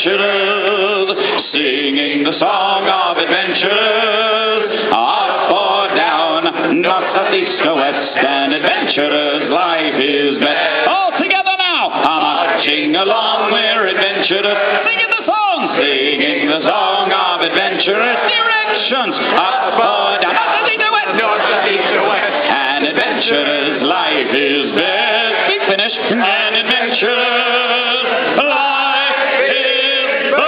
adventurers, singing the song of adventurers. Up or down, north, south, east or west, an adventurer's life is best. All together now, marching along, we're adventurers, singing the song of adventurers. Directions, up or down, north, south, east or west, an adventurer's life is best. Big finish, an adventurer's life is best.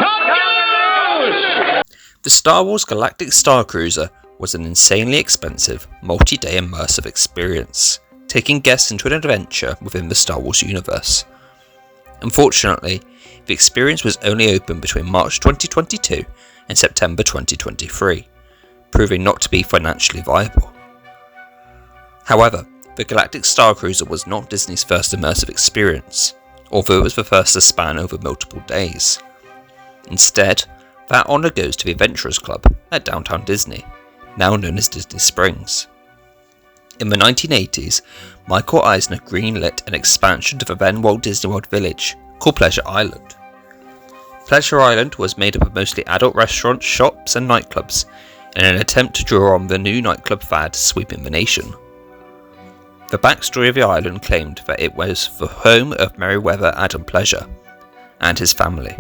Kungaloosh! The Star Wars Galactic Star Cruiser was an insanely expensive, multi-day immersive experience, taking guests into an adventure within the Star Wars universe. Unfortunately, the experience was only open between March 2022 and September 2023, proving not to be financially viable. However, the Galactic Star Cruiser was not Disney's first immersive experience, although it was the first to span over multiple days. Instead, that honour goes to the Adventurers Club at Downtown Disney, now known as Disney Springs. In the 1980s, Michael Eisner greenlit an expansion to the then Walt Disney World Village called Pleasure Island. Pleasure Island was made up of mostly adult restaurants, shops and nightclubs in an attempt to draw on the new nightclub fad sweeping the nation. The backstory of the island claimed that it was the home of Meriwether Adam Pleasure and his family,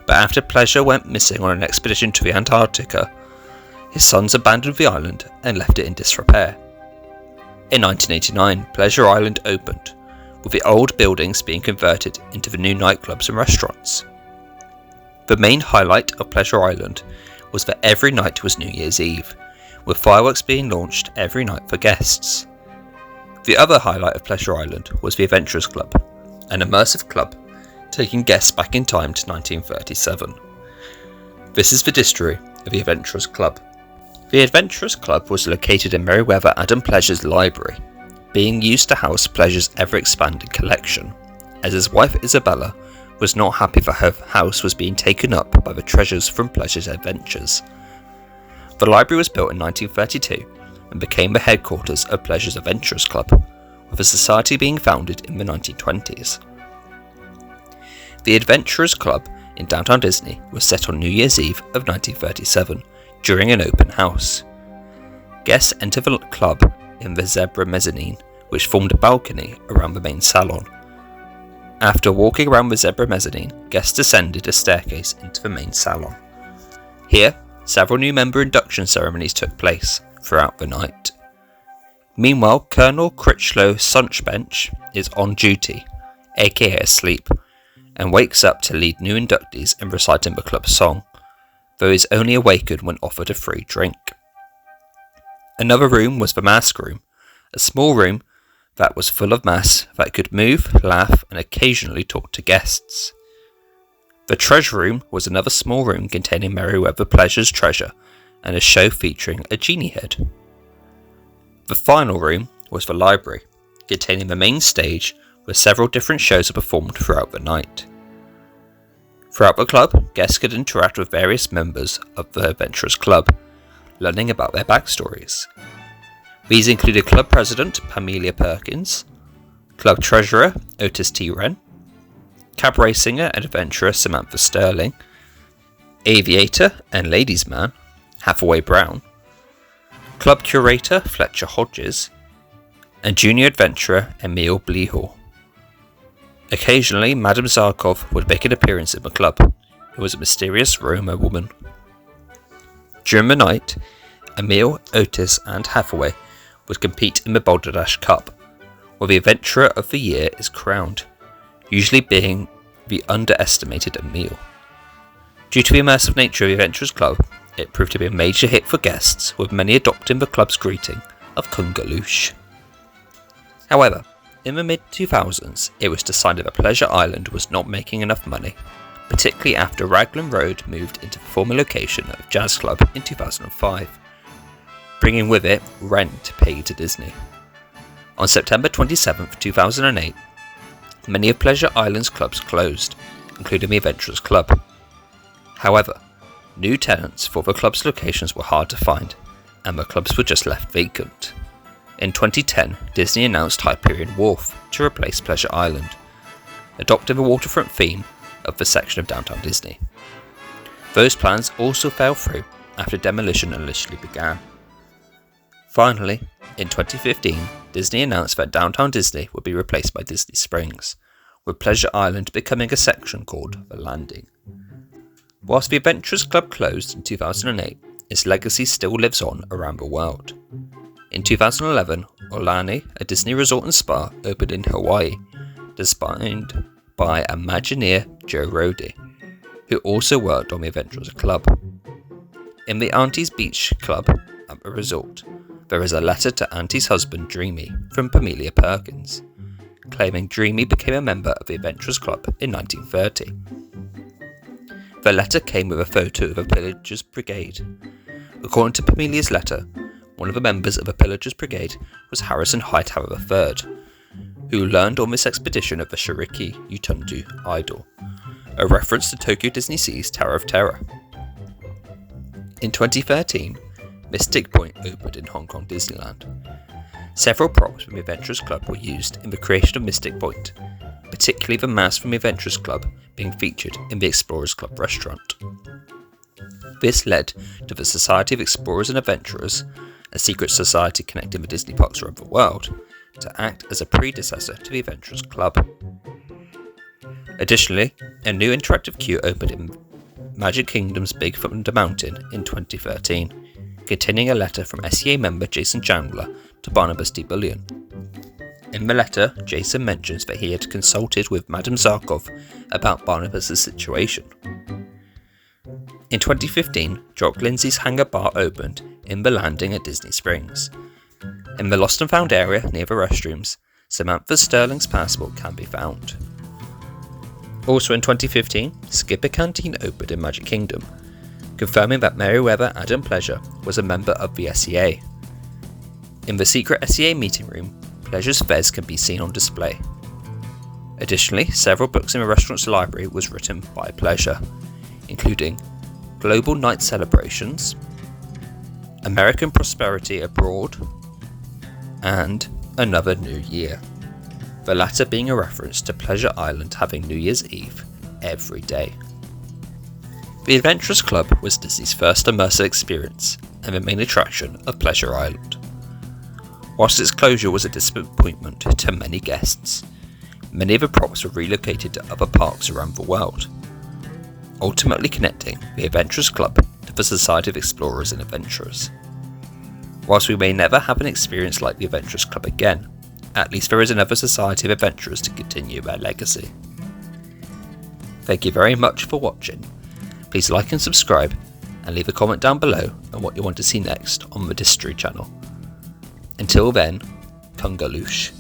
but after Pleasure went missing on an expedition to the Antarctica, his sons abandoned the island and left it in disrepair. In 1989, Pleasure Island opened, with the old buildings being converted into the new nightclubs and restaurants. The main highlight of Pleasure Island was that every night was New Year's Eve, with fireworks being launched every night for guests. The other highlight of Pleasure Island was the Adventurers Club, an immersive club taking guests back in time to 1937. This is the Distory of the Adventurers Club. The Adventurers Club was located in Meriwether Adam Pleasure's library, being used to house Pleasure's ever-expanding collection, as his wife Isabella was not happy that her house was being taken up by the treasures from Pleasure's adventures. The library was built in 1932 and became the headquarters of Pleasure's Adventurers Club, with a society being founded in the 1920s. The Adventurers Club in Downtown Disney was set on New Year's Eve of 1937 during an open house. Guests entered the club in the zebra mezzanine, which formed a balcony around the main salon. After walking around the zebra mezzanine, guests descended a staircase into the main salon. Here, several new member induction ceremonies took place throughout the night. Meanwhile, Colonel Critchlow Sunchbench is on duty, aka asleep, and wakes up to lead new inductees in reciting the club's song, though is only awakened when offered a free drink. Another room was the mask room, a small room that was full of masks that could move, laugh, and occasionally talk to guests. The treasure room was another small room containing Meriwether Pleasure's treasure and a show featuring a genie head. The final room was the library, containing the main stage where several different shows are performed throughout the night. Throughout the club, guests could interact with various members of the Adventurers Club, learning about their backstories. These included Club President Pamelia Perkins, Club Treasurer Otis T. Wren, cabaret singer and adventurer Samantha Sterling, aviator and ladies' man Hathaway Brown, Club Curator Fletcher Hodges, and junior adventurer Emil Blehor. Occasionally, Madame Zarkov would make an appearance in the club, who was a mysterious Roma woman. During the night, Emil, Otis and Hathaway would compete in the Balderdash Cup, where the Adventurer of the Year is crowned, usually being the underestimated Emil. Due to the immersive nature of the Adventurers Club, it proved to be a major hit for guests, with many adopting the club's greeting of Kungaloosh. However, in the mid-2000s, it was decided that Pleasure Island was not making enough money, particularly after Raglan Road moved into the former location of Jazz Club in 2005, bringing with it rent paid to Disney. On September 27, 2008, many of Pleasure Island's clubs closed, including the Adventurers Club. However, new tenants for the club's locations were hard to find, and the clubs were just left vacant. In 2010, Disney announced Hyperion Wharf to replace Pleasure Island, adopting the waterfront theme of the section of Downtown Disney. Those plans also fell through after demolition initially began. Finally, in 2015, Disney announced that Downtown Disney would be replaced by Disney Springs, with Pleasure Island becoming a section called The Landing. Whilst the Adventurers Club closed in 2008, its legacy still lives on around the world. In 2011, Aulani, a Disney resort and spa, opened in Hawaii, designed by Imagineer Joe Rohde, who also worked on the Adventurers Club. In the Auntie's Beach Club at the resort, there is a letter to Auntie's husband Dreamy from Pamelia Perkins, claiming Dreamy became a member of the Adventurers Club in 1930. The letter came with a photo of a Pillagers Brigade. According to Pamelia's letter, one of the members of the Pillagers Brigade was Harrison Hightower III, who learned on this expedition of the Shiriki Utundu idol, a reference to Tokyo Disney Sea's Tower of Terror. In 2013, Mystic Point opened in Hong Kong Disneyland. Several props from the Adventurers Club were used in the creation of Mystic Point, particularly the mask from the Adventurers Club being featured in the Explorers Club restaurant. This led to the Society of Explorers and Adventurers, a secret society connecting the Disney parks around the world, to act as a predecessor to the Adventurers Club. Additionally, a new interactive queue opened in Magic Kingdom's Big Thunder Mountain in 2013, containing a letter from SEA member Jason Chandler to Barnabas D. Bullion. In the letter, Jason mentions that he had consulted with Madame Zarkov about Barnabas' situation. In 2015, Jock Lindsay's Hangar Bar opened in the Landing at Disney Springs. In the Lost and Found area near the restrooms, Samantha Sterling's passport can be found. Also in 2015, Skipper Canteen opened in Magic Kingdom, confirming that Meriwether Adam Pleasure was a member of the SEA. In the secret SEA meeting room, Pleasure's fez can be seen on display. Additionally, several books in the restaurant's library was written by Pleasure, including Global Night Celebrations, American Prosperity Abroad, and Another New Year, the latter being a reference to Pleasure Island having New Year's Eve every day. The Adventurers Club was Disney's first immersive experience and the main attraction of Pleasure Island. Whilst its closure was a disappointment to many guests, many of the props were relocated to other parks around the world, ultimately connecting the Adventurers Club to the Society of Explorers and Adventurers. Whilst we may never have an experience like the Adventurers Club again, at least there is another Society of Adventurers to continue their legacy. Thank you very much for watching. Please like and subscribe, and leave a comment down below on what you want to see next on the Distory channel. Until then, Kungaloosh.